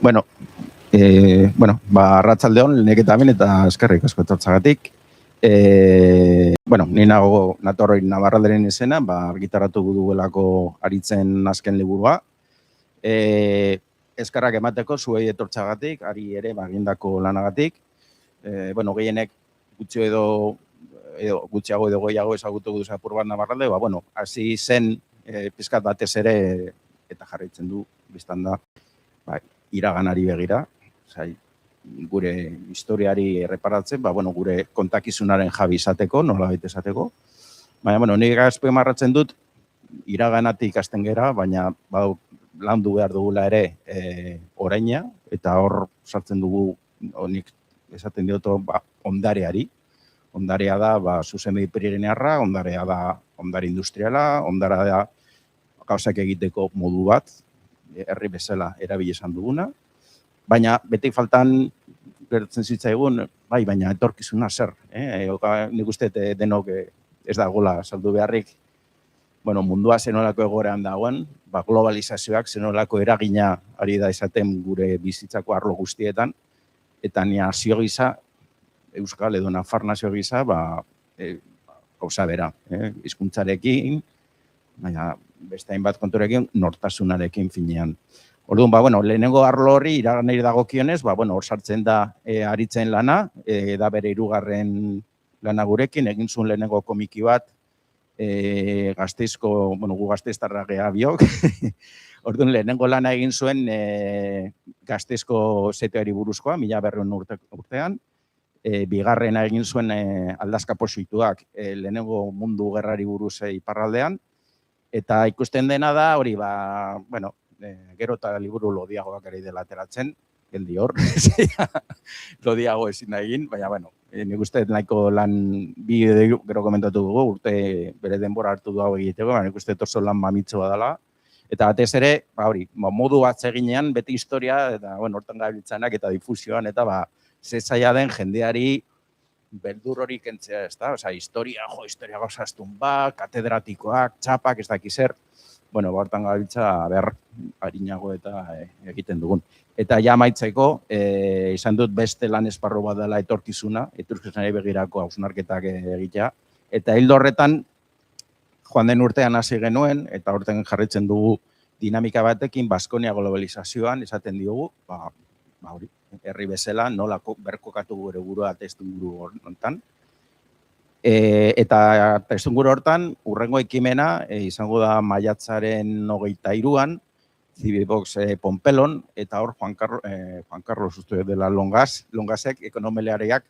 Bueno, arratsaldeon, lehenik eta behin eta eskerrik asko etortzagatik. Ni nago natorroin Nabarralderen izena, argitaratu duelako aritzen azken liburua. Eskerrak emateko zuei etortzagatik, ari ere egindako lanagatik. Gehienek gutxiago edo gehiago ezagutu duzu apur bat Nabarralde, hasi zen pizkat batez ere eta jarraitzen du biztan da iraganari begira, gure historiari erreparatzen, gure kontakizunaren jabi izateko, nolabait esateko. Baina, nik azpimarratzen dut iraganatik hasten gera, baina landu behar dugula ere oraina, eta hor sartzen dugu, nik esaten dioto, ondareari. Ondarea da, zuzen mediperirenearra, ondarea da, ondare industriala, ondarea da, gauzak egiteko modu bat, herri bezala erabili izan duguna, baina beti faltan gertzen zitzaigun, baina etorkizuna zer. Nik uste denok ez dagoela saldu beharrik, mundua zenolako egoeran dagoen, globalizazioak zenolako eragina ari da izaten gure bizitzako arlo guztietan, eta nazio gisa, Euskal edo Nafar nazio gisa, gauza bera, hizkuntzarekin, baina beste hainbat konturekin, nortasunarekin finean. Orduan, lehenengo arlo hori iraganari dagokionez, hor sartzen da aritzen lana, da bere 3. lana gurekin, egin zuen lehenengo komiki bat, Gasteizko, gu Gasteiztarra gea biok, orduan lehenengo lana egin zuen Gasteizko zeteari buruzkoa, 1900 urtean, bigarrena egin zuen aldazka posuituak lehenengo mundu gerrari buruz iparraldean, eta ikusten dena da, hori, gero eta liburu lodiagoak ere dela ateratzen, geldi hor, lodiago ezin egin, baina, nik uste nahiko lan bi gero komentatu dugu, urte bere denbora hartu du hau egiteko, nik uste oso lan mamitzoa dela, eta batez ere, modu bat eginean, beti historia, eta hortan gabiltzanak eta difusioan, eta zaila den jendeari beldur hori kentzea, ez da? Historia gauzaztun katedratikoak, txapak, ez dakiz zer. Hortan gabiltza, harinago eta egiten dugun. Eta ja maitzeko, izan dut beste lan esparru bat dela etorkizuna, etorkizunari begirako hausnarketak egitea. Eta hildo horretan, joan den urtean hasi genuen, eta horten jarritzen dugu dinamika batekin, Baskonia globalizazioan, esaten diogu, herri bezala, nola berkokatu gure burua testuinguru honetan. Eta testuinguru hortan, urrengo ekimena, izango da maiatzaren 23an, Cibibox Pompelon, eta hor Juan Carlos uste dela Longasek, ekonomeleareak,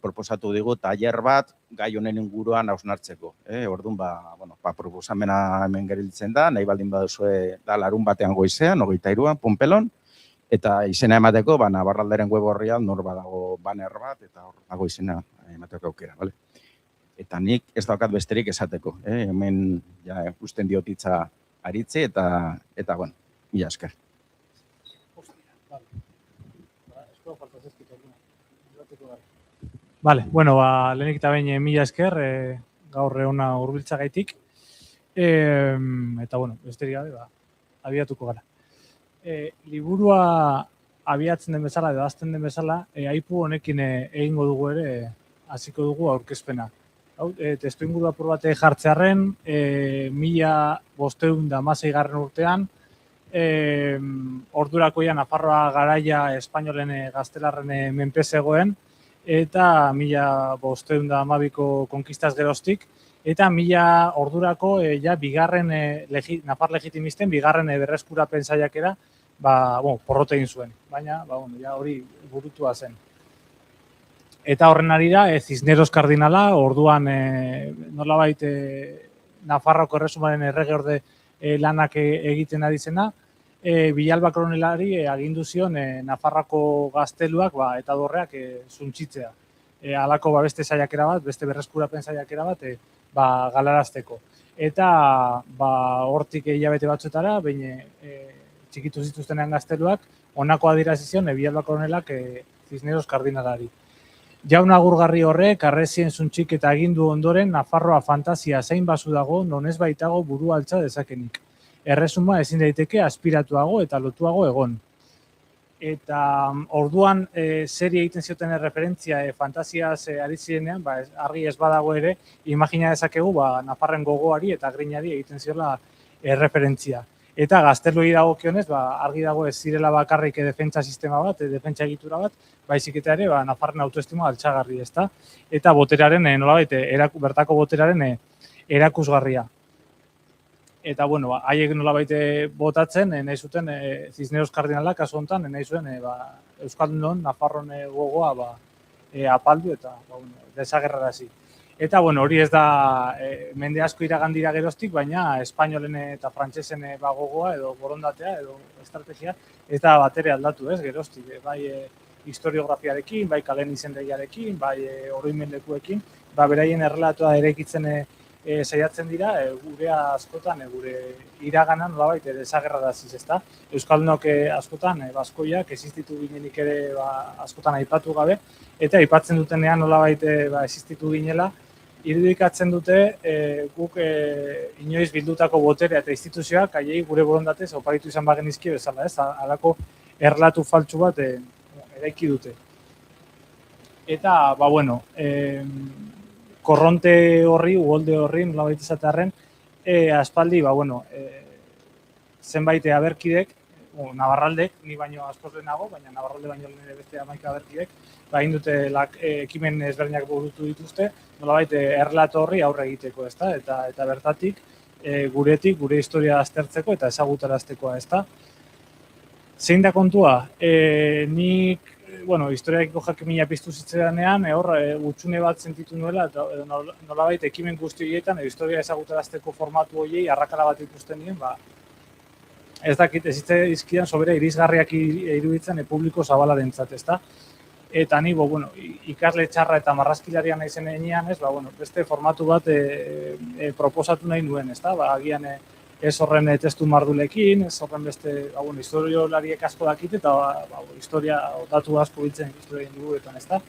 proposatu digu tailer bat gai honen inguruan hausnartzeko. Orduan, proposamena hemen geriltzen da, nahi baldin baduzue da larun batean goizean, 23an, Pompelon, eta izena emateko, Nabarralderen web horrian nor badago banner bat, eta hor dago izena emateko aukera, bale? Eta nik ez daukat besterik esateko, hemen usten diotitza aritzi, eta mila esker. Bale, lehenik eta behin mila esker, gaur hona hurbiltzagaitik, eta besterik gabe, abiatuko gara. Liburua abiatzen den bezala, edo azten den bezala, aipu honekin egingo dugu ere, hasiko dugu aurkezpena. Testuinguru apur bate jartzearren, 1516 urtean, ordurakoia Nafarroa garaia espainolen gaztelarren menpe zegoen, eta 1512ko konkistaz geroztik, eta 1000 ordurako bigarren Nafar legitimisten, bigarren berreskurapen saiakera, porrot egin zuen, baina hori burutua zen. Eta horren arira, Cisneros kardinala, orduan nolabait Nafarroko erresumaren erregeorde lanak egiten ari zena, Bilalba koronelari agindu zion Nafarroko gazteluak eta dorreak suntzitzea. Halako beste saiakera bat, beste berreskurapen saiakera bat galarazteko. Eta hortik hilabete batzuetara, behin txikitu zituztenean gazteluak, honako adierazi zion Bilalba koronelak Cisneros kardinalari. Jaun agurgarri horrek, arrezien suntzik eta agindu ondoren, Nafarroa fantasia zein basu dago, non ez baitago buru altza dezakenik. Erresuma ezin daiteke aspiratuago eta lotuago egon. eta orduan serie egiten zioten referentzia fantasiaz ari zirenean, argi ez badago ere, imagina dezakegu Nafarren gogoari eta grinari egiten ziola referentzia. Eta gazteluei dagokionez, argi dago ez zirela bakarrik defentsa sistema bat, defentsa egitura bat, baizik eta ere Nafarren autoestima altxagarri, ezta? Eta boteraren, nolabait, bertako boteraren erakusgarria. Eta, bueno, haiek nolabait botatzen, nahi zuten Cisneros kardinalak, kasu honetan, nahi zuen Euskaldunon, Nafarron gogoa apaldu eta desagerrarazi. Eta, bueno, hori ez da mende asko iragandira geroztik, baina espainolen eta frantsesen gogoa edo borondatea edo estrategia ez da batere aldatu, ez, geroztik. Bai historiografiarekin, bai kalen izendegiarekin, bai oroimen lekuekin, beraien errelatoa eraikitzen saiatzen dira, gure askotan, gure iragana nolabait desagerraraziz, ezta? Euskaldunok askotan, baskoiak, existitu ginenik ere askotan aipatu gabe, eta aipatzen dutenean nolabait existitu ginela, irudikatzen dute guk inoiz bildutako boterea eta instituzioak haiei gure borondatez oparitu izan bagenizki bezala, ez? Halako erlatu faltsu bat eraiki dute. Eta, bueno, korronte horri, uholde horri, nolabait izatearren, aspaldi, bueno, zenbait aberkidek, Navarraldek, ni baino askoz lehenago, baina Navarralde baino lehen beste 11 aberkidek, egin dute ekimen ezberdinak burutu dituzte, nolabait erlato horri aurre egiteko, ezta? Eta bertatik, guretik, gure historia aztertzeko eta ezagutaraztekoa, ezta? Zein da kontua? Nik historiakiko jakimina piztu zitzedanean, hor gutxune bat sentitu nuela, eta nolabait ekimen guzti horietan, historia ezagutarazteko formatu horiei arrakala bat ikusten nien, ez dakit, ez izkidan sobera irizgarriak iruditzen publiko zabalarentzat, ezta? Eta ni, ikasle txarra eta marrazkilaria naizen enean, beste formatu bat proposatu nahi nuen, ezta? Agian ez horren testu mardulekin, ez horren beste, historiolariek asko dakit, eta historia datu asko biltzen historia inguruetan, ezta?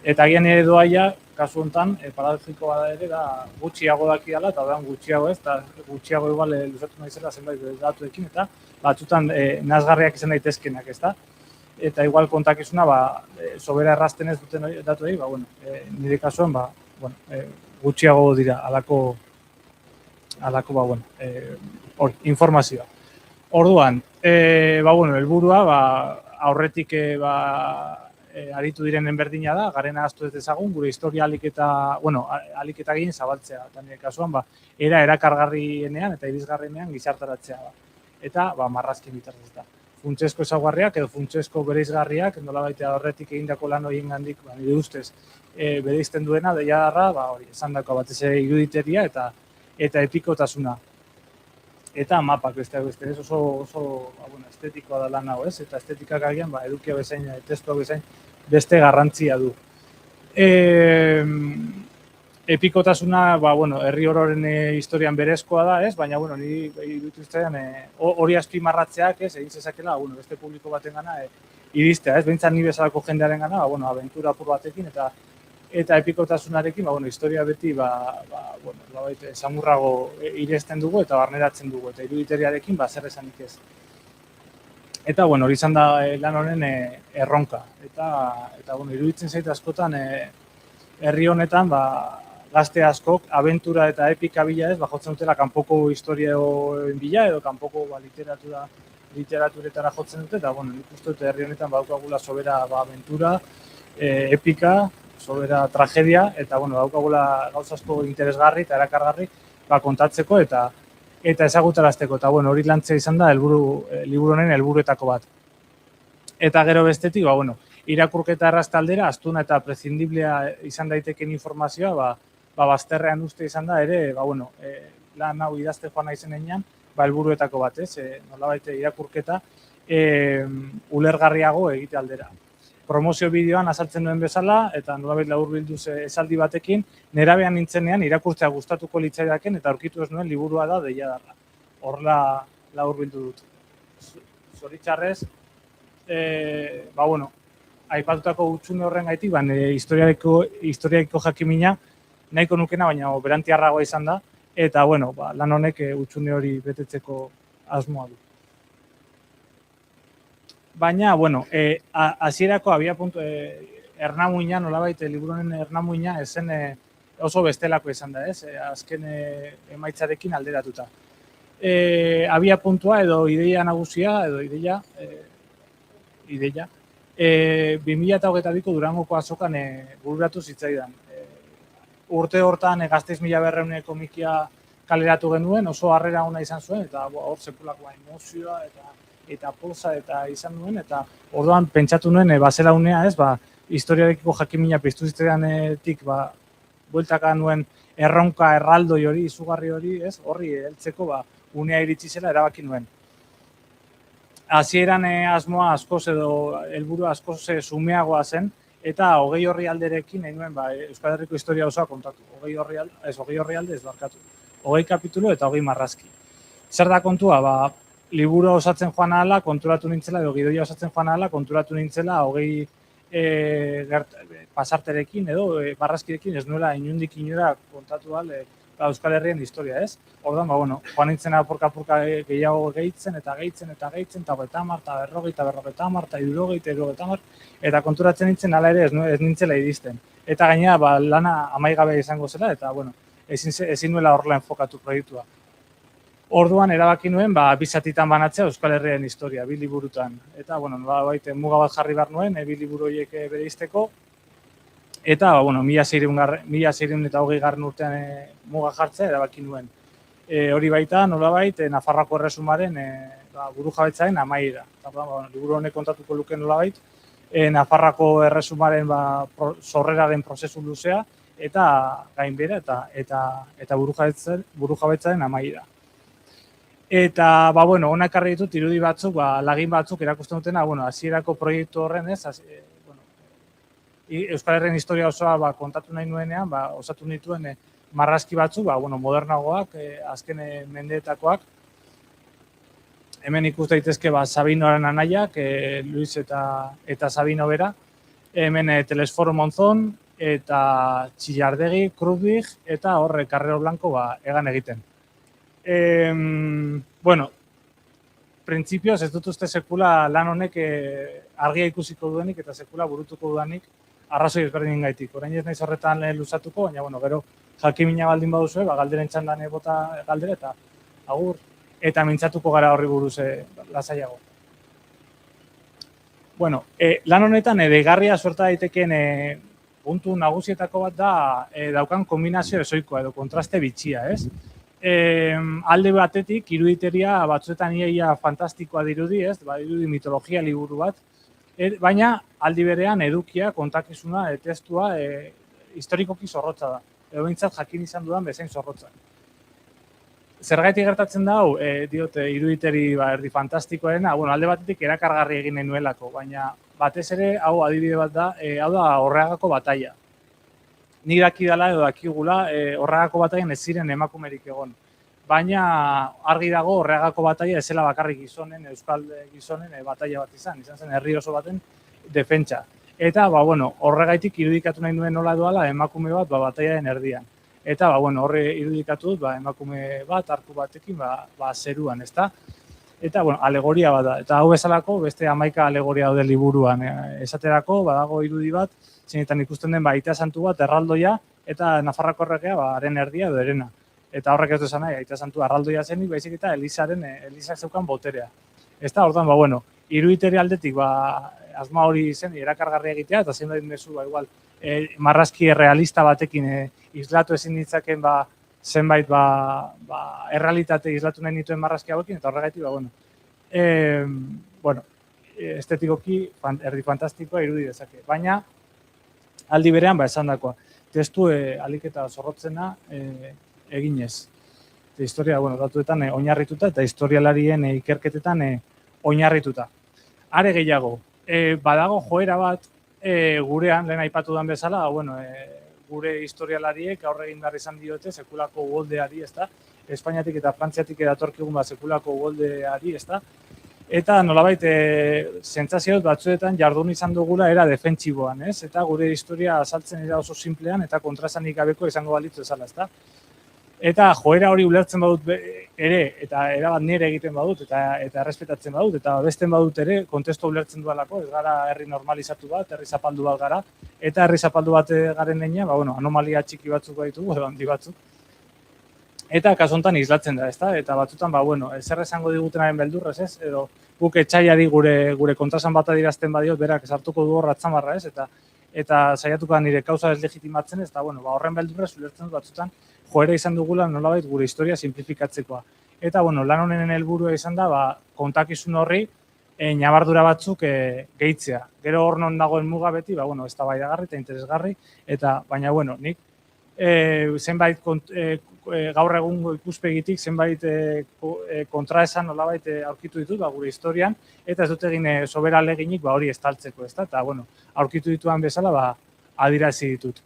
Eta agian ere doaia, kasu honetan, paradigiko bada ere, da gutxiago dakiala, eta da gutxiago ez, eta gutxiago igual luzatu nahi zela zenbait datuekin, eta batzutan nazgarriak izan daitezkenak, ezta? Eta igual kontakizuna, sobera errazten ez duten datuei, nire kasuan, gutxiago dira, alako, informazioa. Orduan, helburua, aurretik, aritu direnen berdina da, garen ahaztu ez dezagun, gure historia alik eta ginen zabaltzea. Eta nire kasuan, erakargarrienean eta irizgarrienean gizartaratzea da. Eta, marrazkin bitartez da. Funtsesko ezaugarriak edo funtsesko bereizgarriak, nolabait horretik egindako lan horien gandik, nire ustez, bereizten duena, deia darra, esan dako batez iruditeria eta epikotasuna. Eta mapak beste ez oso estetikoa da lan hau, ez? Eta estetikak agian, edukia bezain, testua bezain, beste garrantzia du. Epikotasuna, herri ororen historian berezkoa da, ez? Baina, niri irudituztean hori azpimarratzeak, ez? Egin zezakela, beste publiko baten gana, iristea, ez? Behintzat ni bezalako jendearen gana, abentura apur batekin, eta epikotasunarekin, historia beti, samurrago iresten dugu eta barneratzen dugu, eta iruditeriarekin, zer esanik ez. Eta, hori izan da lan honen erronka. Eta, iruditzen zait askotan, herri honetan, gazte askok, abentura eta epika bila ez, jotzen dutela kanpoko historioen bila, edo kanpoko literaturetara jotzen dute, eta, nik uste dute herri honetan daukagula sobera abentura, epika, sobera tragedia, eta, daukagula gauza asko interesgarri eta erakargarri kontatzeko eta ezagutarazteko. Eta, hori lantzea izan da liburu honen helburuetako bat. Eta gero bestetik, irakurketa errazte aldera, astuna eta prescindiblea izan daiteken informazioa, bazterrean uste izan da ere, lan hau idazte joan naizen enean, helburuetako bat, ez? Nolabait irakurketa ulergarriago egite aldera. Promozio bideoan azaltzen duen bezala, eta nolabait laburbilduz esaldi batekin, nerabean nintzenean irakurtzea gustatuko litzaidaken, eta aurkitu ez nuen liburua da deia darra. Horla laburbildu dut. Zoritxarrez, aipatutako gutxune horren gaitik, historiaiko jakimina nahiko nukena, baina berantiarragoa izan da, eta lan honek gutxune hori betetzeko asmoa du. Baina, bueno, hasierako abia puntu, ernamuina, nolabait, liburu honen ernamuina, ezen oso bestelako izan da, ez? Azken emaitzarekin alderatuta. Abia puntua edo ideia nagusia, edo ideia, 2022ko Durangoko azokan bururatu zitzaidan. Urte hortan Gasteiz 1200 komikia kaleratu genuen, oso harrera ona izan zuen, eta hor sekulakoa emozioa eta polsa eta izan nuen, eta orduan pentsatu nuen, bazela unea, ez, historiarekiko jakimina piztu zitzaidanetik, bueltaka nuen erronka erraldoi hori, izugarri hori, ez, horri heltzeko, unea iritsi zela erabaki nuen. Hasieran asmoa askoz edo helburu askoz zumeagoa zen, eta 20 orrialderekin nahi nuen Euskal Herriko historia osoa kontatu. 20 orrialde ez barkatu. 20 kapitulu eta 20 marrazki. Zer da kontua? Liburu osatzen joan ahala, konturatu nintzela, edo gidoia osatzen joan ahala, konturatu nintzela 20 pasarterekin edo marrazkirekin ez nuela inundik inora kontatu Euskal Herrien historia, ez? Orduan, joan nintzen apurka-apurka gehiago gehitzen, eta 50, eta 40, eta 50, eta 60, eta konturatzen nintzen, hala ere ez nintzela iristen. Eta gainera, lana amaigabe izango zela, eta, ezin nuela horrela enfokatu proiektua. Orduan, erabaki nuen, bi zatitan banatzea Euskal Herrien historia, 2 liburutan. Eta, muga bat jarri behar nuen, 2 liburu horiek bereizteko. Eta, 1620 urtean muga jartzea erabaki nuen. Hori baita, nolabait, Nafarroako erresumaren burujabetzaren amaiera. Liburu honek kontatuko luke nolabait, Nafarroako erresumaren sorreraren prozesu luzea, eta gainbehera eta burujabetzaren amaiera. Eta, hona ekarri ditut irudi batzuk, lagin batzuk erakusten dutena, hasierako proiektu horren, ez, Euskal Herrien historia osoa kontatu nahi nuenean, osatu nituen marrazki batzuk, modernagoak, azken mendeetakoak. Hemen ikus daitezke Sabinoaren anaiak, Luis eta Sabino bera. Hemen Telesforo Monzon, eta Txillardegi, Kruzbig, eta horre Carrero Blanco egan egiten. Printzipioz ez dut uste sekula lan honek argia ikusiko duenik eta sekula burutuko duenik arrazoi ezberdin gaitik. Orain ez naiz horretan luzatuko, baina gero jakimina baldin baduzue, galderen txandan bota galdera eta agur, eta mintzatuko gara horri buruz lasaiago. Lan honetan edegarria sorta daitekeen puntu nagusietako bat da daukan kombinazio ezoikoa edo kontraste bitxia, ez? Alde batetik, iruditeria batzuetan iaia fantastikoa dirudi, ez? Dirudi mitologia liburu bat, baina aldi berean edukia, kontakizuna, testua historikoki zorrotza da. Edo bintzat jakin izan dudan bezain zorrotza. Zergaitik gertatzen da hau, diote iruditeri erdi fantastikoarena, alde batetik erakargarri egin nahi nuelako, baina batez ere hau adibide bat da, hau da Orreagako bataila. Nik dakidala edo dakigula Orreagako batailan ez ziren emakumerik egon. Baina argi dago Orreagako bataila ez zela bakarrik gizonen, euskal gizonen bataila bat izan zen herri oso baten defentsa. Eta, horregaitik irudikatu nahi nuen nola doala emakume bat batailaren erdian. Eta, horre irudikatu dut emakume bat, arku batekin, zeruan, ezta? Eta, alegoria bat da. Eta hau bezalako, beste 11 alegoria daude liburuan. Esaterako, badago irudi bat, zeinetan ikusten den Aita Santu bat, erraldoia, eta Nafarroako erregea, haren erdia edo herena. Eta horrek ez du esan nahi, Aita Santu erraldoia zenik, baizik eta Elizak zeukan boterea. Ez da, orduan, iruditeri aldetik, asma hori zen, erakargarria egitea, eta zein behar mezu, igual, marrazki realista batekin islatu ezin ditzaken, zenbait, errealitate islatu nahi nituen marrazki hauekin, eta horregaitik, estetikoki, erdi fantastikoa irudi dezake. Baina, aldi berean, esandakoa, testu aliketa zorrotzena eginez. Historia, datuetan oinarrituta, eta historialarien ikerketetan oinarrituta. Are gehiago, badago joera bat gurean, lehen aipatu den bezala, gure historialariek aurre egin behar izan diote sekulako uholdeari, ezta? Espainiatik eta Frantziatik edatorkigun sekulako uholdeari, ezta? Eta nolabait, sentsazio batzuetan jardun izan dugula era defentsiboan, ez? Eta gure historia azaltzen era oso simplean eta kontrasanik gabeko izango balitzu ezala, ezta? Eta joera hori ulertzen badut ere, eta erabat nire egiten badut, eta errespetatzen badut, eta besten badut ere, kontestu ulertzen dualako, ez gara herri normalizatu bat, herri zapaldu bat gara, eta herri zapaldu bat garen neina, anomalia txiki batzuk baditugu, edo handi batzuk. Eta kasu honetan islatzen da, ezta? Eta batzutan, zer esango digutenaren beldurrez, ez? Edo guk etxaiari gure kontrasan bat adirazten badiot, berak sartuko du hor atzamarra, ez? Eta saiatuko da nire kausa ez legitimatzen, ez? Eta, horren beldurrez ulertzen dut batzutan, joera izan dugula nolabait gure historia simplifikatzekoa. Eta, lan honen helburua izan da, kontakizun horri ñabardura batzuk gehitzea. Gero hor non dagoen muga beti, eztabaidagarri eta interesgarri, eta, baina, nik zenbait gaur egungo ikuspegitik, zenbait kontraesan nolabait aurkitu ditut gure historian, eta ez dut egin sobera aleginik hori estaltzeko, ezta? Eta, aurkitu dituan bezala, adirazi ditut.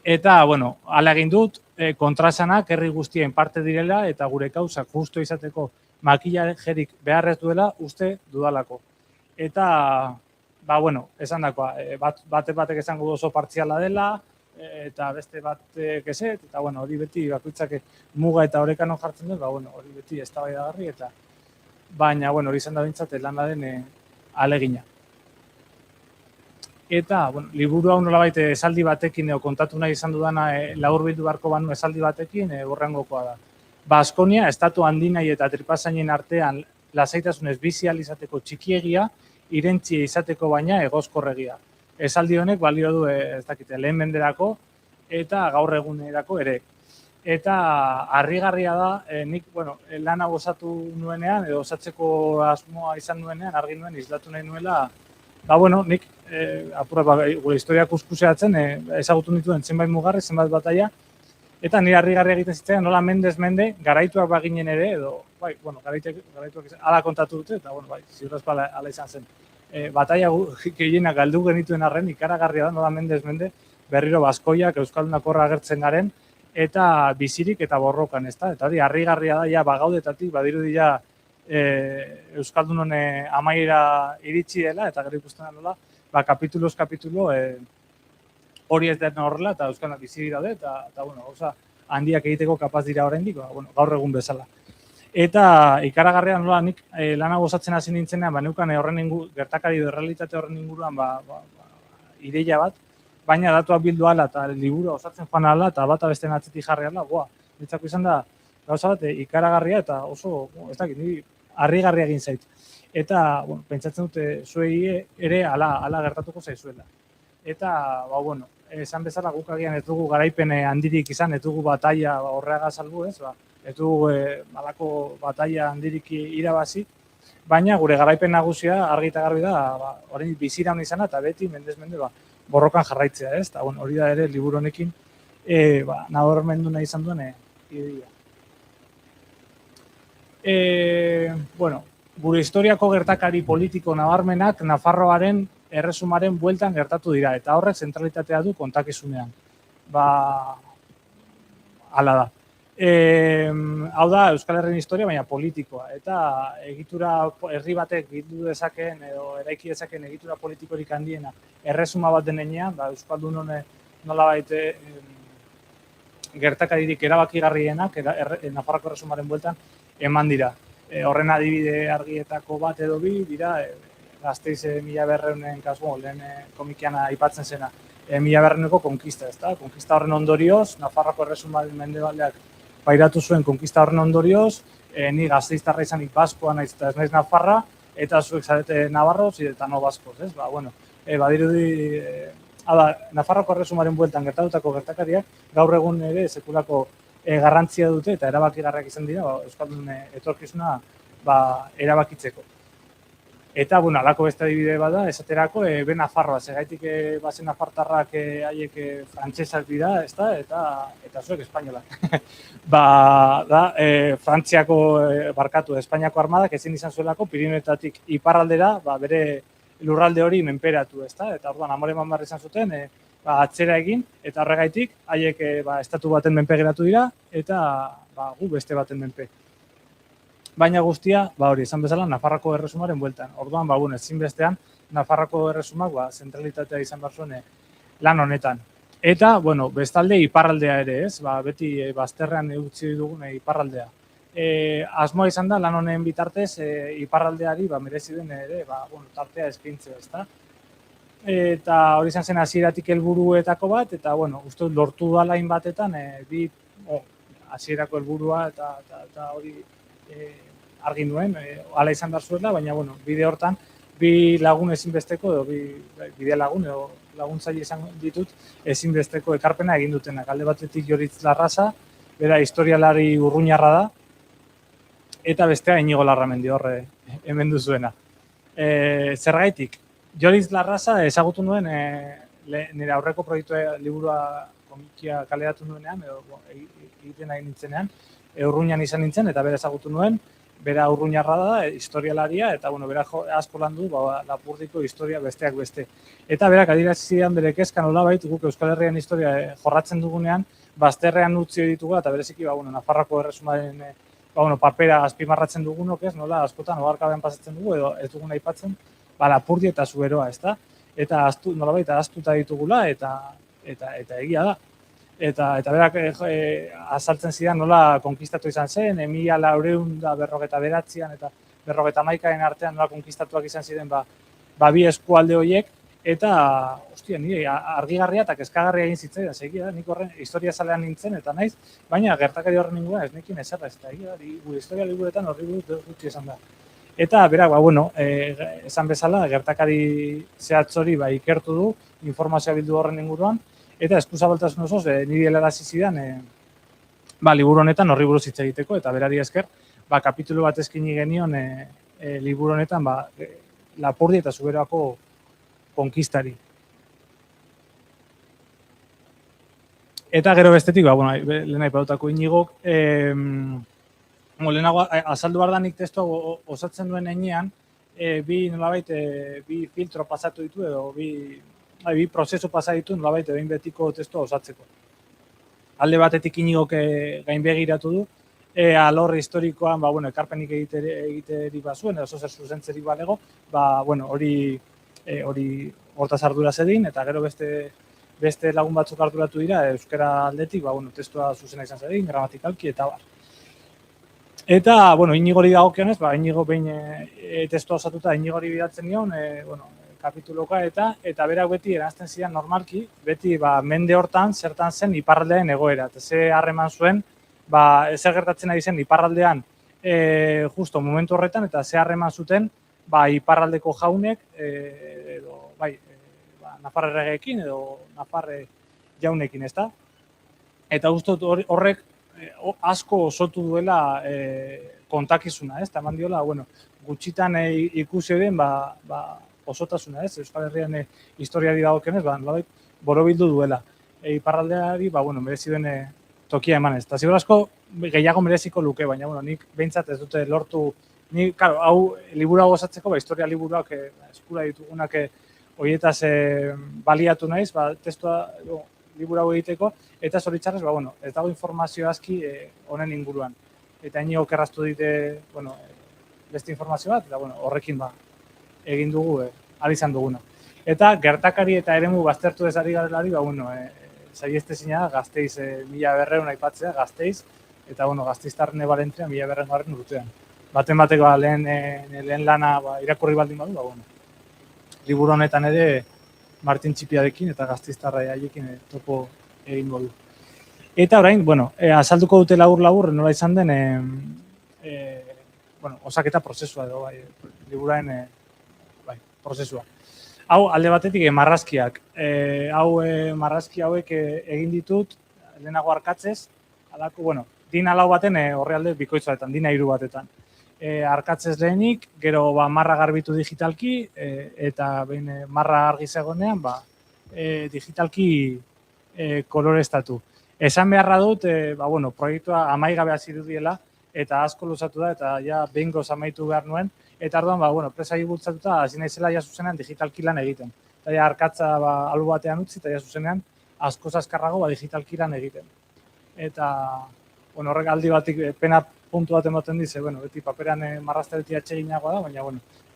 Eta, hala egin dut, kontraesanak herri guztien parte direla eta gure kausak justu izateko makillajerik behar ez duela uste dudalako. Eta, esan dakoa, batek esango oso partziala dela, eta beste batek eset, eta hori beti bakoitzak muga eta orekano jartzen dut, hori beti eztabaidagarri, eta baina hori izan da bintzat lanaren alegina. Eta, liburu hau nolabait esaldi batekin kontatu nahi izan dudana laburbildu beharko banu esaldi batekin hurrengokoa da. Baskonia, estatu handinai eta tripazainen artean lasaitasunez bizi ahal izateko txikiegia, irentzie izateko baina egoskorregia. Esaldi honek balio du, lehen menderako eta gaur egunerako ere. Eta harrigarria da, nik, lana osatu nuenean, edo osatzeko asmoa izan nuenean, argi nuen, islatu nahi nuela, nik gure historiak kuskuseatzen, ezagutu nituen zenbait mugarri, zenbait bataia, eta nire harrigarria egiten zitzaidan, nola mendez mende, garaituak baginen ere, edo, garaituak izan, ala kontatu dute, eta, ziurrez ala izan zen. Bataia gehienak galdu genituen arren, ikaragarria da, nola mendez mende, berriro Baskoiak, Euskaldunak horra agertzen garen, eta bizirik eta borrokan, ezta? Eta hori, harrigarria da, ja, bagaudetatik, badirudi ja, Euskaldunon amaiera iritsi dela, eta gero ikusten da nola, kapituloz kapitulo hori ez den horrela, eta Euskaldunak bizi daude, eta gauza handiak egiteko kapaz dira oraindik, gaur egun bezala. Eta ikaragarria nola nik lana gozatzen hasi nintzenean, neukan horren gertakari edo realitate horren inguruan ideia bat, baina datuak bildu ala eta liburu osatzen joan ala eta bata beste atzetik jarri ala, nitzako izan da gauza bat ikaragarria eta oso, ez dakit, niri harrigarria egin zait. Eta, pentsatzen dute zuei ere ala gertatuko zaizuela. Eta, esan bezala guk agian ez dugu garaipen handirik izan, ez dugu bataia horreaga salbu, ez dugu balako bataia handirik irabazi, baina gure garaipen nagusia argi eta garbi da, orain biziraun izana eta beti mendez mende borrokan jarraitzea, ez? Eta hori da ere liburu honekin nabarmendu nahi izan duen ideia. Gure historiako gertakari politiko nabarmenak Nafarroaren erresumaren bueltan gertatu dira, eta horrek zentralitatea du kontakizunean. Hala da. Hau da Euskal Herrien historia, baina politikoa. Eta egitura herri batek bildu dezakeen edo eraiki dezakeen egitura politikorik handiena erresuma bat denean, Euskaldunon nolabait gertakaririk erabakigarrienak Nafarroako erresumaren bueltan eman dira. Horren adibide argietako bat edo bi dira Gasteiz 1100en kasu, lehen komikian aipatzen zena, 1100eko konkista, ezta? Konkista horren ondorioz, Nafarroako erresumaren mendebaldeak pairatu zuen konkista horren ondorioz, ni Gasteiztarra izanik baskoa naiz eta ez naiz Nafarra, eta zuek zarete Navarros eta no baskoz, ez? Badirudi, Nafarroako erresumaren bueltan gertatutako gertakariak, gaur egun ere sekulako garrantzia dute eta erabakigarriak izan dira, Euskaldun etorkizuna erabakitzeko. Eta, alako beste adibide bada, esaterako, be Nafarroa, segaitik bazen nafartarrak haiek frantsesak dira, ezta? Eta zuek espainolak. Frantziako barkatu, Espainiako armadak ezin izan zuelako Pirinioetatik iparraldera, bere lurralde hori menperatu, ezta? Eta orduan amore eman izan zuten, atzera egin, eta horregaitik, haiek estatu baten menpe geratu dira, eta gu beste baten menpe. Baina guztia, hori, esan bezala, Nafarroako erresumaren bueltan. Orduan, ezinbestean, Nafarroako erresumak zentralitatea izan behar zuen lan honetan. Eta, bueno, bestalde iparraldea ere, ez? Beti bazterrean utzi dugune iparraldea. Asmoa izan da, lan honen bitartez, iparraldeari merezi den ere, tartea eskaintzea, ezta? Eta hori izan zen hasieratik helburuetako bat, eta, bueno, uste dut lortu dala batetan, hasierako helburua eta hori argi nuen, hala izan behar zuela, baina, bueno, bide hortan, bi lagun ezinbesteko, edo bide lagun, edo laguntzaile izan ditut, ezinbesteko ekarpena egin dutenak. Alde batetik Joritz Larrasa, bera historialari urruñarra da, eta bestea Inigo Larramendi horre hemen duzuena. Zergaitik, Joritz Larrasa ezagutu nuen nire aurreko proiektu liburua komikia kaleratu nuenean, edo egiten nahi nintzenean, urruñan izan nintzen, eta bera ezagutu nuen, bera urruñarra da, historialaria, eta bera asko lan du Lapurdiko historia besteak beste. Eta berak adierazian bere kezka nolabait, guk Euskal Herrian historia jorratzen dugunean, bazterrean utzi ditugu, eta bereziki Nafarroako erresumaren papera azpimarratzen dugunok, ez, nola askotan oharkabean pasatzen dugu, edo ez dugun aipatzen, Lapurdi eta Zuberoa, ezta? Eta nolabait ahaztuta ditugula, eta egia da. Eta berak azaltzen zidan nola konkistatu izan zen, 1449an eta 1451an artean nola konkistatuak izan ziren bi eskualde horiek, eta nire argigarria eta kezkagarria egin zitzaidan, segia da, nik horren historia zalean nintzen eta naiz, baina gertakari horren inguruan ez nekin ezerra, ez da, egia da, gure historia liburuetan horri buruz gutxi esan da. Eta berak, esan bezala, gertakari zehatz hori ikertu du, informazioa bildu horren inguruan, eta eskuzabaltasun osoz, niri helarazi zidan, liburu honetan horri buruz hitz egiteko, eta berari esker, kapitulu bat eskaini genion liburu honetan, Lapurdi eta Zuberoako konkistari. Eta gero bestetik, lehen aipatutako Inigok, lehenago azaldu behar da nik testua osatzen duen heinean, bi filtro pasatu ditu edo bi prozesu pasa ditu nolabait behin betiko testua osatzeko. Alde batetik Inigok gainbegiratu du, alor historikoan ekarpenik egiteri bazuen, edo zer zuzentzerik balego, hori hortaz arduraz edin, eta gero beste lagun batzuk arduratu dira, euskara aldetik, testua zuzena izan zedin, gramatikalki, eta bar. Eta, Inigori dagokionez, Inigo behin testua osatuta, Inigori bidaltzen nion, kapituloka eta berak beti eranzten zidan normalki, beti mende hortan zertan zen iparraldean egoera. Eta ze harreman zuen, zer gertatzen ari zen iparraldean justo momentu horretan, eta ze harreman zuten iparraldeko jaunek, Nafar erregeekin edo Nafar jaunekin, ezta? Eta guztot horrek asko osotu duela kontakizuna, ez? Eta eman diola, gutxitan ikusi den, osotasuna, ez? Euskal Herrian historiari dagokionez, borobildu duela. Iparraldeari, merezi duen tokia eman ez. Eta ziur asko gehiago mereziko luke, baina, nik behintzat ez dute lortu, nik, hau libura gozatzeko, historia liburuak eskura ditugunak horietaz baliatu naiz, testua libura hau egiteko, eta zoritxarrez, ez dago informazio aski honen inguruan. Eta Inigok erraztu dite, beste informazio bat, eta horrekin egin dugu, izan duguna. Eta gertakari eta eremu baztertu ez ari garelari, saihestezina da Gasteiz 1200 aipatzea, Gasteiz, eta Gasteiztarren Valentrian 1200 urtean. Baten bateko lehen lana irakurri baldin badu, liburu honetan ere Martin Txipiarekin eta Gasteiztarra haiekin topo egingo du. Eta orain, azalduko dute labur nola izan den osaketa prozesua edo liburuen prozesua. Hau, alde batetik, marrazkiak. Marrazki hauek egin ditut, lehenago arkatzez, din alau baten horrealde bikoitz batetan, din 3 batetan. Arkatzez lehenik, gero marra garbitu digitalki, eta behin marra argi zegoenean, digitalki koloreztatu. Esan beharra dut, proiektua amaigabe hasi diela, eta asko luzatu da, eta ja behingoz amaitu behar nuen, eta orduan, presai bultzatuta, hasi naizela ja zuzenean digitalki lan egiten. Eta ja arkatza alu batean utzi, eta ja zuzenean askoz azkarrago digitalki lan egiten. Eta horrek aldi batik pena puntu bat ematen dize, beti paperan marrazte beti atseginagoa da, baina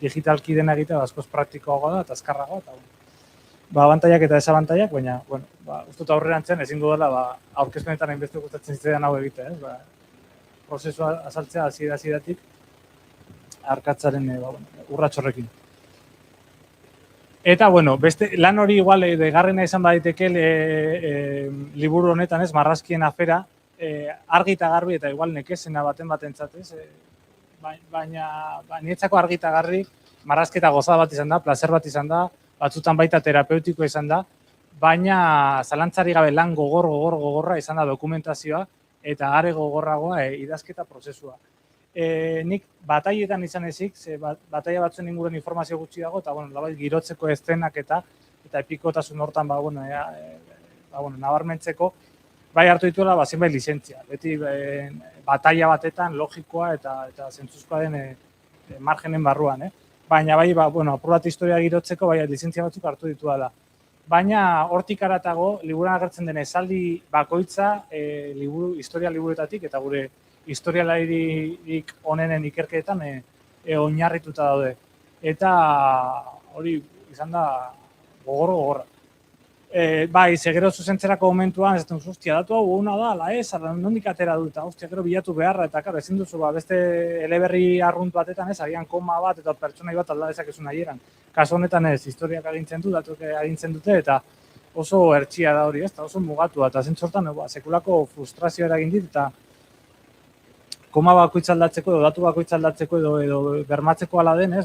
digitalki dena egitea askoz praktikoagoa da, eta azkarragoa, eta abantaiak eta desabantaiak, baina, bueno, uste dut aurrerantzean ezin dudala, aurkezpenetan hainbeste gustatzen zitzaidan hau egitea, prozesua azaltzea hasieratik arkatzaren urrats horrekin. Eta, bueno, beste lan hori igual degarrena izan badaiteke liburu honetan, marrazkien afera, argi eta garbi eta igual nekezena batentzat, baina nietzako argi eta garbi marrazketa gozada bat izan da, placer bat izan da, batzutan baita terapeutiko izan da, baina zalantzari gabe lan gogorra izan da dokumentazioa eta are gogorragoa idazketa prozesua. Nik bataietan izan ezik, bataia batzuen inguruan informazio gutxi dago, eta labait girotzeko eszenak eta epikotasun hortan nabarmentzeko, bai hartu dituela zenbait lizentzia. Beti bataia batetan logikoa eta zentzuzkoa den margenen barruan. Baina bai, apur bat historia girotzeko, bai lizentzia batzuk hartu ditu dela. Baina hortik aratago, liburuan agertzen den esaldi bakoitza historia liburuetatik eta gure historialaririk onenen ikerketan oinarrituta daude. Eta hori izan da gogorra. Bai, gero zuzentzerako momentuan, ez dut, datu hau una da, ala ez, nondik atera dut, gero bilatu beharra, eta ezin duzu, beste eleberri arrunt batetan ez, agian koma bat eta pertsonai bat alda dezakezun ahieran. Kaso honetan ez, historiak agintzen du, datuak agintzen dute, eta oso hertsia da hori, ez, oso mugatua, eta zentzortan sekulako frustrazioa eragin dit, eta koma bakoitza aldatzeko edo datu bakoitza aldatzeko edo bermatzeko ala den, ez,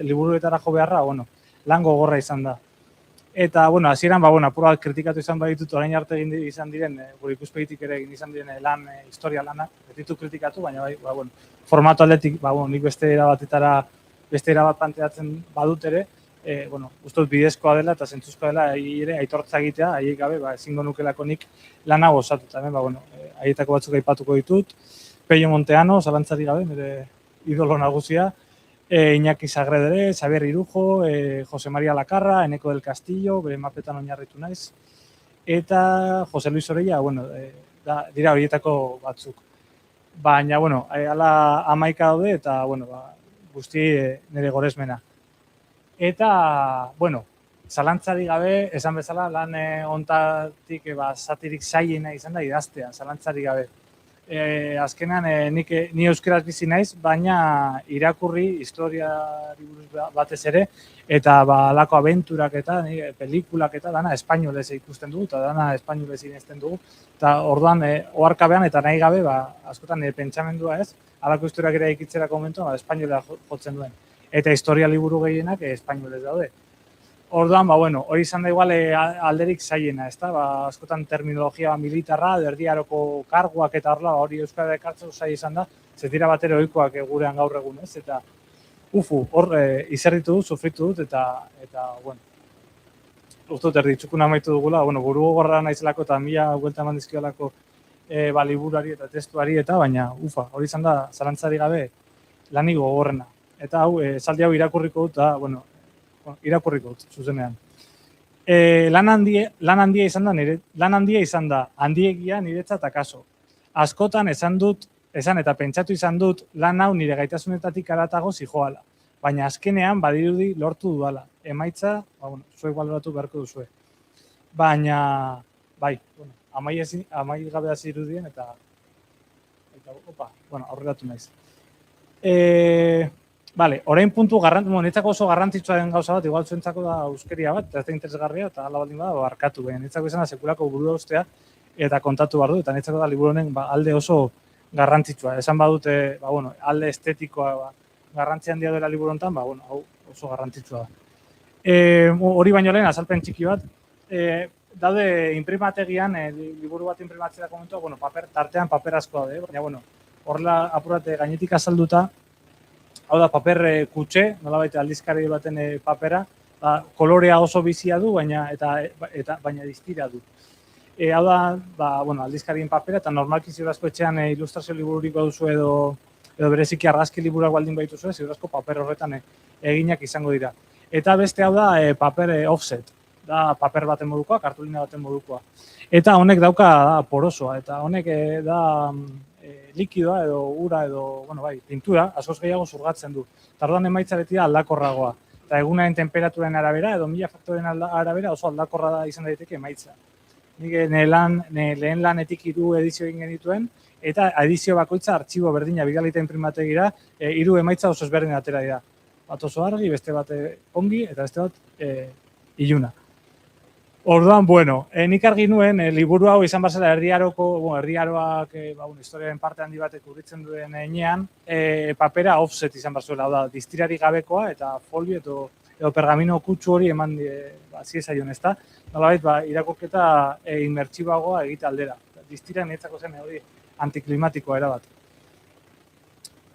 liburuetara jo beharra, lan gogorra izan da. Eta, hasieran, apur bat kritikatu izan baditut, orain arte egin izan diren, gure ikuspegitik ere egin izan diren historia lanak, ez ditu kritikatu, baina formatu aldetik, nik beste erabat planteatzen badut ere, uste dut bidezkoa dela eta zentzuzkoa dela ere aitortza egitea, haiek gabe, ezingo nukelako nik lana gozatu. Eta hemen, haietako batzuk aipatuko ditut, Pello Monteano, zalantzari gabe, nire idolo nagusia, Iñaki Sagredere, Xabier Irujo, Jose Maria Lakarra, Eneko del Castillo, bere mapetan oinarritu naiz, eta Jose Luis Orella, dira horietako batzuk. Baina, ala 11 daude eta, guzti nire goresmena. Eta, zalantzari gabe, esan bezala, lan hontatik zatirik zailena izan da idaztea, zalantzari gabe. Azkenan, ni euskeraz bizi naiz, baina irakurri historiari buruz batez ere, eta alako abenturak eta pelikulak eta dana espainolez ikusten dugu, eta dana espainolez inezten dugu, eta orduan, oharkabean eta nahi gabe, askotan pentsamendua ez, alako historiak ere ikitzerako momentuan, espainolea jotzen duen. Eta historia liburu gehienak espainolez daude. Orduan, hori izan da igual alderik zailena, ez da? Askotan terminologia militarra, erdiaroko karguak eta hori euskara ekartzen zaila izan da, zetira batera ohikoak gurean gaur egun, ez? Eta, hor izerritu dut, sufritu dut, eta uste dut erditxukun amaitu dugula, buru gogorra naizelako eta mila guelta eman dizkiolako liburuari eta testuari, eta baina, hori izan da, zalantzari gabe, lanik gogorrena. Eta esaldi hau irakurriko dut, eta, irakurriko dut, zuzenean. Lan handia izan da, handiegia niretzat akaso. Askotan esan eta pentsatu izan dut, lan hau nire gaitasunetatik aratago zijoala. Baina azkenean badirudi lortu dudala. Emaitza, zuek baloratu beharko duzue. Baina, amai gabe hasi irudien eta aurreratu naiz. Orain puntu netzako oso garrantzitsua den gauza bat, igual zuentzako da euskeria bat, ez da interesgarria, eta ala baldin bada, barkatu. Netzako izan da sekulako burua ustea, eta kontatu behar du, eta netzako da liburu honen alde oso garrantzitsua. Esan badute, alde estetikoa garrantzi handia dela liburu honetan, hau oso garrantzitsua da. Hori baino lehen, azalpen txiki bat, daude imprimategian, liburu bat imprimatzea komentu, tartean paper asko daude, baina, horrela apurate gainetik azalduta, hau da, paper kutxe, nolabait aldizkari baten papera, kolorea oso bizia du, baina distira du. Hau da, aldizkarien papera, eta normalki ziurazko etxean ilustrazio libururik baduzu edo bereziki argazki liburuak baldin baituzu, ziurazko paper horretan eginak izango dira. Eta beste hau da, paper offset, da paper baten modukoa, kartulina baten modukoa. Eta honek dauka porosoa, eta honek da likidoa edo ura edo, pintura, askoz gehiago zurgatzen du. Tarduan emaitza beti da aldakorragoa. eta egunaren temperaturen arabera, edo mila faktoren arabera oso aldakorra da izan daiteke emaitza. Nik lehen lanetik 3 edizio egin genituen, eta edizio bakoitza artxibo berdina bidalita inprimategira, 3 emaitza oso ezberdin atera dira. Bat oso argi, beste bat ongi, eta beste bat iluna. Orduan, bueno, nik argi nuen, liburu hau izan bazela erdiaroak historiaren parte handi batek urritzen duen enean, papera offset izan bazuela, da, distirari gabekoa eta folio edo pergamino kutsu hori eman ziezaion, ezta? Nolabait, irakurketa inmertsiboagoa egite aldera. Distira nietzako zen hori antiklimatikoa erabat.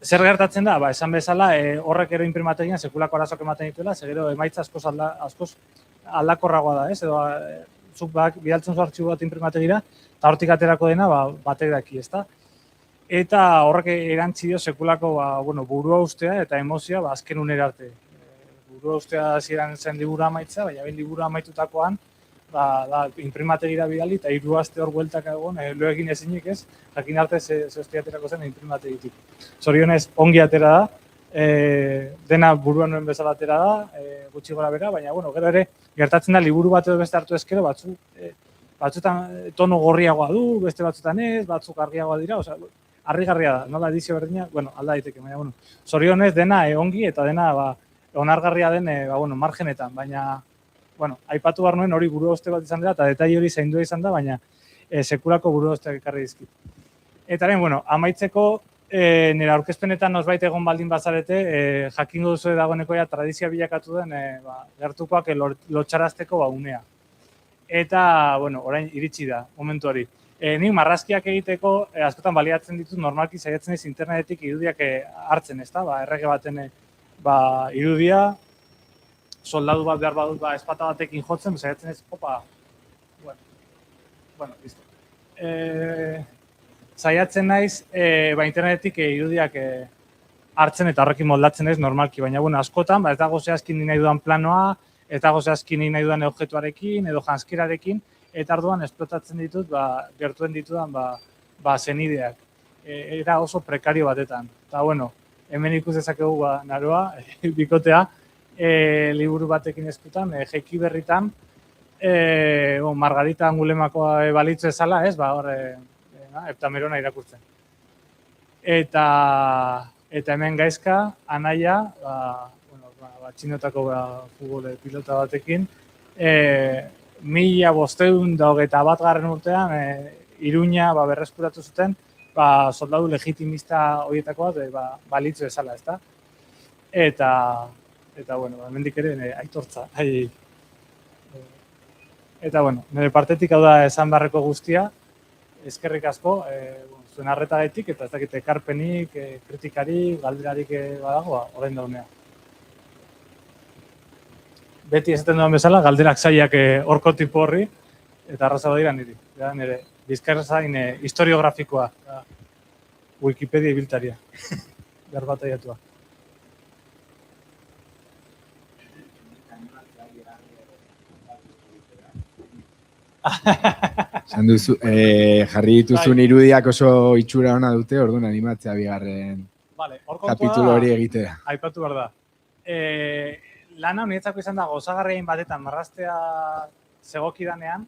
Zer gertatzen da? Esan bezala, horrek ero inprimategian sekulako arazok ematen dituela, gero emaitza askoz aldakorragoa da, ez? Edo zuk bidaltzen zu artxibo bat inprimategira, eta hortik aterako dena batek daki, ezta? Eta horrek erantzi dio sekulako burua ustea eta emozioa azken unera arte. Burua ustea hasieran zen liburu amaitza, baina behin liburu amaitutakoan, inprimategira bidali, eta 3 aste hor bueltaka egon, lo egin ezinik ez, jakin arte ze aterako zen inprimategitik. Zorionez, ongi atera da, dena buruan nuen bezala atera da, gutxi gora bera, baina, gero ere, gertatzen da, liburu bat edo beste hartu ezkero, batzutan tono gorriagoa du, beste batzutan ez, batzuk argiagoa dira, harrigarria da, nola edizio berdina, alda daiteke, baina, zorionez, dena ongi eta dena onargarria den, margenetan, baina, aipatu behar nuen hori burua uste bat izan dela, eta detaile hori zaindua izan da, baina sekulako burua usteak ekarri dizkit. Eta amaitzeko, nire aurkezpenetan nosbait egon baldin bazarete, jakingo duzu dagoeneko tradizia bilakatu den gertukoak lotxarazteko unea. Eta, orain iritsi da, momentu hori. Nik marrazkiak egiteko askotan baliatzen ditut normalki saiatzen ez internetetik irudiak hartzen, ezta? Errege baten irudia, soldadu bat behar badut espata batekin jotzen, saiatzen ez, listo. Saiatzen naiz, internetetik irudiak hartzen eta horrekin moldatzen ez normalki, baina askotan, ez dago zehazkin nahi dudan planoa, ez dago zehazkin nahi dudan objektuarekin edo janskirarekin, eta arduan esplotatzen ditut, gertuen ditudan zenideak. Era oso prekario batetan. Eta, hemen ikus dezakegu naroa, bikotea, liburu batekin eskutan, Jaiki Berritan, Margarita Angulemakoa balitzu ezala, ez, Heptamerona irakurtzen. Eta hemen gaizka, anaia, txinotako futbol pilota batekin, 1521 urtean, Iruña berreskuratu zuten, soldadu legitimista horietakoa balitzu ezala, ezta? Eta, hemendik ere aitortza. Eta, nire partetik hau da esan beharreko guztia, eskerrik asko, zuen arretagaitik, eta ez dakit ekarpenik, kritikarik, galderarik badago, orain daunea. Beti esaten duen bezala, galderak zaiak horko tipo horri, eta arraza badira niri. Nire bizkarzain historiografikoa, Wikipedia ibiltaria, garbataiatua. Jarri dituzun irudiak oso itxura ona dute, orduan animatzea bigarren kapitulo hori egitea. Aipatu behar da. Lana niretzako izan da gozagarrien batetan marraztea zegokidanean,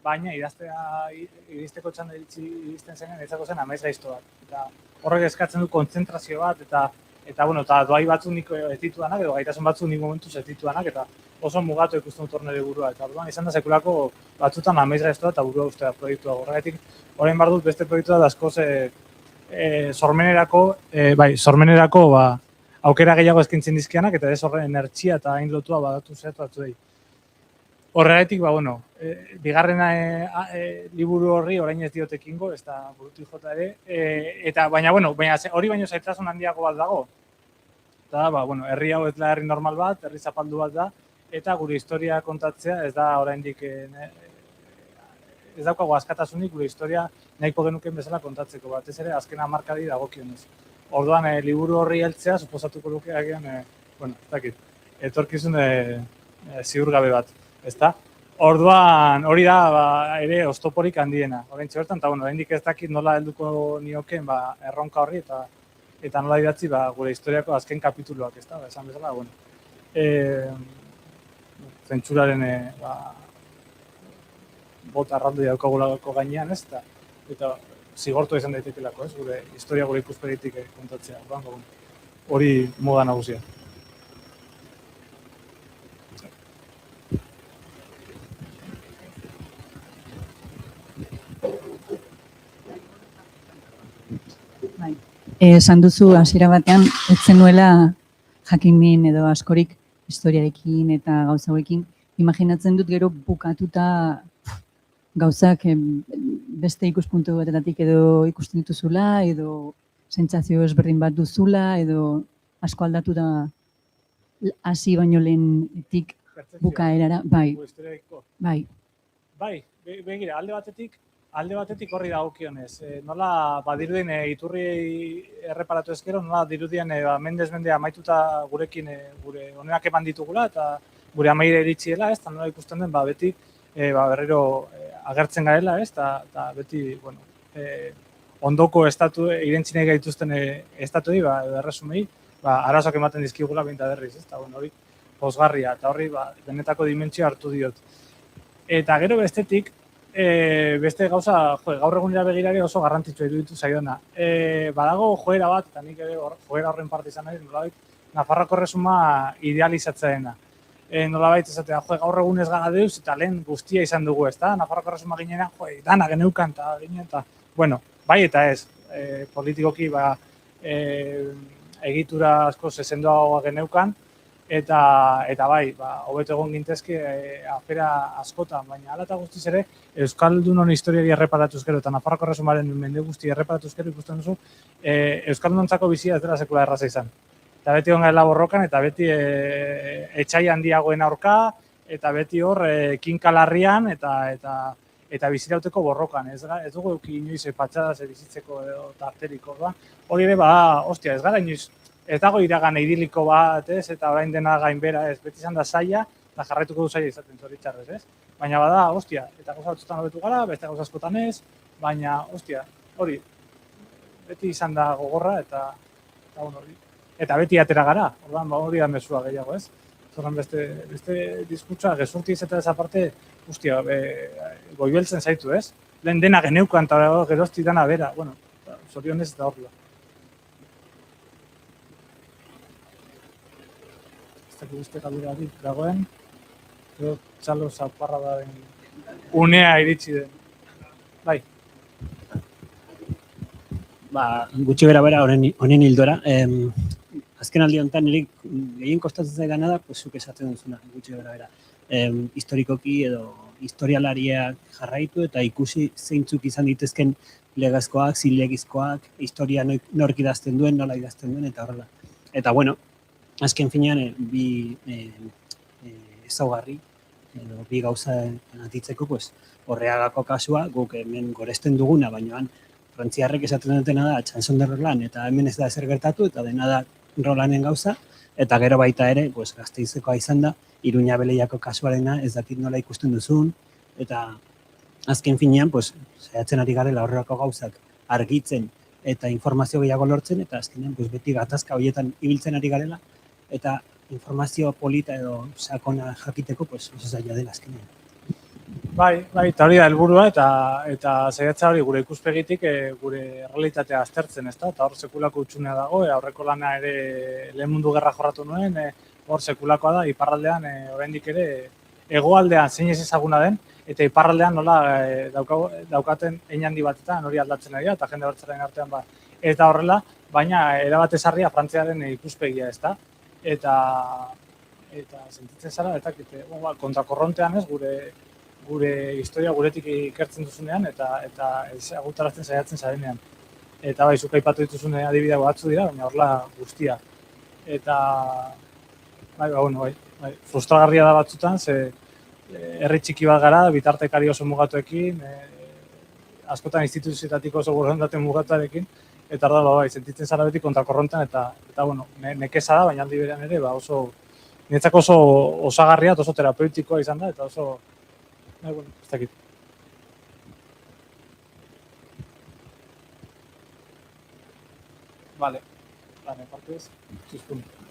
baina idaztea iristeko txanda iristen zenean niretzako zen amaiz gaizto bat. Eta horrek eskatzen du kontzentrazio bat, eta doai batzuk niko ez ditudanak, edo gaitasun batzuk nik momentuz ez ditudanak, eta oso mugatu ikusten dut hornere burua. Eta orduan izan da sekulako batzutan amaiz gaizto eta burua ustea proiektua. Horregatik, orain behar dut beste proiektua da askoz sormenerako aukera gehiago eskintzen dizkianak, eta ez horren energia eta hain lotua badatu zehatu batzuei. Horregatik, bigarren liburu horri orain ez diotekingo, ez da burutu jota ere, eta baina hori baino zaitasun handiago bat dago. Eta herri hau ez da herri normal bat, herri zapaldu bat da, eta gure historia kontatzea ez da oraindik ez daukago askatasunik gure historia nahiko genuken bezala kontatzeko bat, ez ere azken hamarkadei dagokionez. Orduan, liburu horri heltzea, suposatuko luke agian, ez dakit, etorkizun ziurgabe bat, ezta? Orduan, hori da, ere, oztoporik handiena. Orain txobertan, eta, oraindik ez dakit nola helduko nioken, erronka horri, eta nola idatzi, gure historiako azken kapituluak, ezta? Esan bezala, zentsuraren bota arraldoi daukagulako gainean, ez? Eta zigortua izan daitekelako, ez? Gure historia gure ikuspegitik kontatzea. Hori moda nagusia. Esan duzu hasiera batean ez zenuela jakin edo askorik historiarekin eta gauza hauekin. Imaginatzen dut gero bukatuta gauzak beste ikuspuntu batetatik edo ikusten dituzula, edo sentsazio ezberdin bat duzula, edo asko aldatu da hasi baino lehenetik bukaerara. Bai. Bai, begira, alde batetik horri dagokionez. Nola badirudien iturri erreparatu ezkero, nola dirudien mendez-mende amaituta gurekin gure onenak eman ditugula eta gure amaire iritziela, ez, eta nola ikusten den, beti berriro agertzen garela, ez, eta beti, ondoko estatu, irentzinei gaituzten estatuei, erresumei, arazoak ematen dizkigula binta berriz, ez, eta hori pozgarria, eta horri benetako dimentsio hartu diot. Eta gero bestetik, beste gauza, gaur egunera begirari oso garrantzitsua iruditu zaiona. Badago joera bat, eta nik ere joera horren parte izan nahi, nolabait, Nafarroako erresuma idealizatzeena. Nolabait esatea, gaur egun ez gara deuz, eta lehen guztia izan dugu, ez da? Nafarroako erresuma ginean, dana geneukan, eta ginen, eta, bueno, bai eta ez, politikoki, egitura asko zezendoagoa geneukan, eta bai, hobeto egon gintezke afera askotan, baina hala eta guztiz ere, Euskaldunon historiari erreparatuz gero, eta Nafarroako erresumaren mende guzti erreparatuz gero ikusten duzu, Euskaldunontzako bizia ez dela sekula erraza izan. Eta beti ongaela borrokan, eta beti etxai handiagoen aurka, eta beti hor kinkalarrian, eta bizirauteko borrokan. Ez dugu euki inoiz patxadaz bizitzeko tarteriko. Hori ere, ostia, ez gara inoiz, ez dago iragan idiliko bat, ez, eta orain dena gainbera, ez, beti izan da zaila, eta jarraituko du zaila izaten zoritxarrez, ez? Baina bada, ostia, eta gauza batzutan hobetu gara, beste gauza askotan ez, baina, ostia, hori, beti izan da gogorra, eta beti atera gara, orduan, hori da mesua gehiago, ez? Zorran beste diskurtsoa, gezurti izatea ez aparte, ostia, goibeltzen zaitu, ez? Lehen dena geneukan, eta gerozti dana bera, bueno, zorionez eta horrela. Beste galderarik dagoen, txalo zaparra da unea iritsi den. Bai. Gutxi bera honen hildora. Azken aldi honetan niri gehien kostatzen zaigana da, zuk esaten duzuna, gutxi bera. Historikoki edo historialariak jarraitu eta ikusi zeintzuk izan ditezken legazkoak, zilegizkoak, historia nork idazten duen, nola idazten duen, eta horrela. Eta, bueno, azken finean, bi ezaugarri, bi gauza atitzeko, Horreagako kasua, guk hemen goresten duguna, baina frantziarrek esaten dutena da, Chanson de Roland, eta hemen ez da ezer gertatu, eta dena da Rolanden gauza, eta gero baita ere, Gasteizekoa izan da, Iruña Beleiako kasuarena ez dakit nola ikusten duzun, eta azken finean, saiatzen ari garela horrelako gauzak argitzen eta informazio gehiago lortzen, eta azkenean beti gatazka horietan ibiltzen ari garela, eta informazio polita edo sakona jakiteko oso zaila dela azkenean. Bai, eta hori da helburua, eta saiatza hori gure ikuspegitik gure errealitatea aztertzen, ezta? Eta hor sekulako utxunea dago, aurreko lana ere lehen mundu gerra jorratu nuen, hor sekulakoa da, iparraldean oraindik ere hegoaldean zein ez ezaguna den, eta iparraldean nola daukaten hein handi batetan hori aldatzen ari da, eta jende bertzaren artean ez da horrela, baina erabatez harria Frantziaren ikuspegia, ezta? Eta sentitzen zara, eta kontrakorrontean ez, gure historia guretik ikertzen duzunean, eta ezagutarazten saiatzen zarenean. Eta zuk aipatu dituzune adibidea batzu dira, baina horrela guztia. Eta, frustragarria da batzutan, ze herri txiki bat gara, bitartekari oso mugatuekin, askotan instituzioetatik oso borondate mugatuarekin, eta hor da, sentitzen zara beti kontrakorrontean, eta nekeza da, baina aldi berean ere, niretzako oso osagarria, oso terapeutikoa izan da, eta oso, ez dakit. Vale, partez, 6 puntos.